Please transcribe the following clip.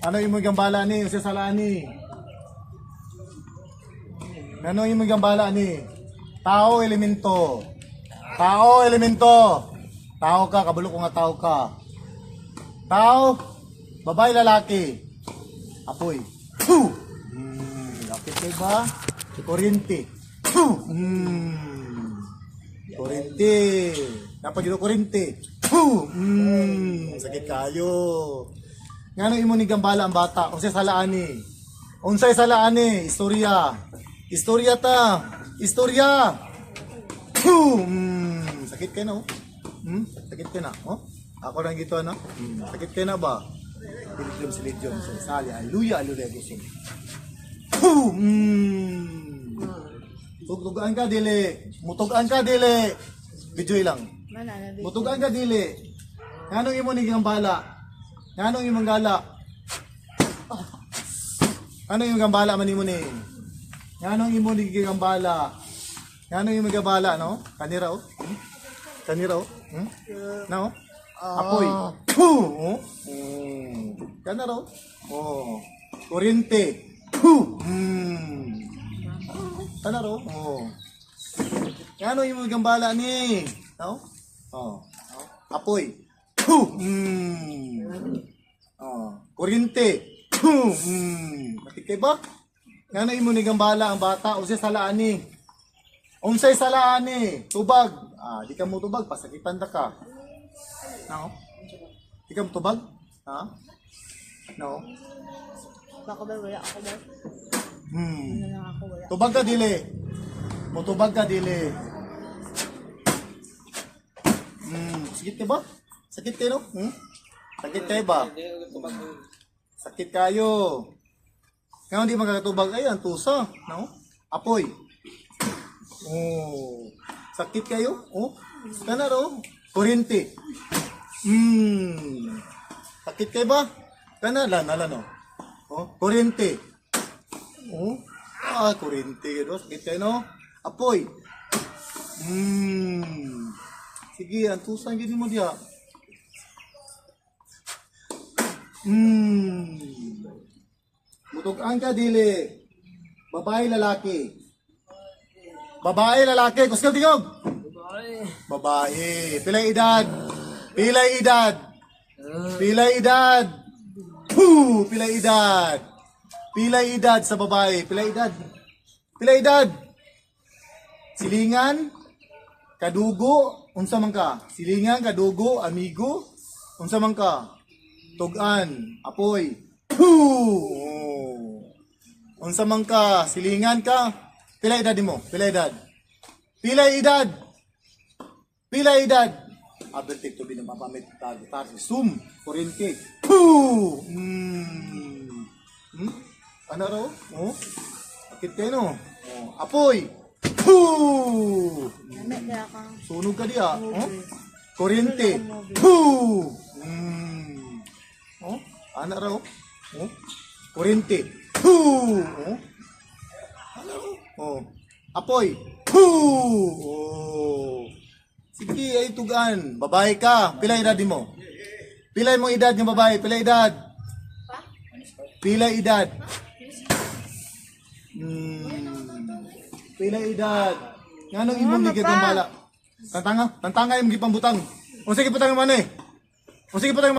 Ano imong gambala ni usa sala ni? Ano imong gambala ni? Tao elemento. Tao elemento. Tao ka, kabalo ko nga tao ka. Tao, babae lalaki. Apoy. Lapit kay ba? Kuryente. Kuryente. Napagino kuryente. Sakit kayo. Ngano imo ni gambala ang bata? Unsay salaan ni? Unsay salaan ni? Istorya. Istorya ta. Istorya. Sakit kay na oh. Sakit kay na oh. Ako nang gito ano? Sakit kay na ba? Silidyon. Sali. Hallelujah. Gusin. Tutugaan ka dili. Mutugaan ka dili. Video lang. Mutugaan ka dili. Nganong imo ni gambala? Nganong imong gala? Ano yung gambala man imo ni? Nganong imo ni gambala? Nganong imong gambala no? Kanira oh. Kanira oh. No? Apoy. Kanira oh. Oh. Kuryente. Kanira oh. Nganong imong gambala ni? No? Oh. Apoy. Kuryente. Matikay ba? Ngano imo ni gambala ang bata unsay salaan ni? Unsay salaan ni? Tubag. Di ka mo tubag pasakitan ta ka. No? Di ka mo tubag? Ha? No? Bako ba wala ako ba? Tubag ka dili. Mo tubag ka dili. Sakit ka ba? Sakit kayo, no? Sakit kayo ba? Sakit kayo. Ngayon di magkakatubag. Ay, ang tusa. No? Apoy. Oh. Sakit kayo? Oh. Kanaro. Kuryente. Sakit kayo ba? Kanala, no? Oh. Kuryente. Oh. Kuryente. Sakit kayo, no? Apoy. Sige, ang tusa. Gini mo diya. Mutugaan ka dili. Babae lalaki. Babae lalaki. Gusto ka tingog? Babae. Pilay edad. Pilay edad. Pilay edad. Pilay edad. Pilay edad sa babae. Pilay edad. Pilay edad. Silingan. Kadugo. Unsa man ka? Silingan, kadugo, amigo. Unsa man ka? Tugan, apoy. Unsa man ka, silingan ka. Pila edad mo? Pila edad? Pila edad? Pila edad? Abertik to bin mapamit tag zoom kuryente. Ano ro? Oh. Bakit kayo no? Oh, apoy. Sunog ka diya. Oh? Kuryente. Oh, ana raw. Oh. Kuryente. Oh. Ana raw. Oh. Apoy. Oh. Sige ay tugan. Babae ka. Pila edad mo? Pila mo edad ng babae? Pila edad? Pila edad? Pila edad? Nganong imong ni gambala? Tantanga imong gipambutang. Unsa giputang man eh? Unsa giputang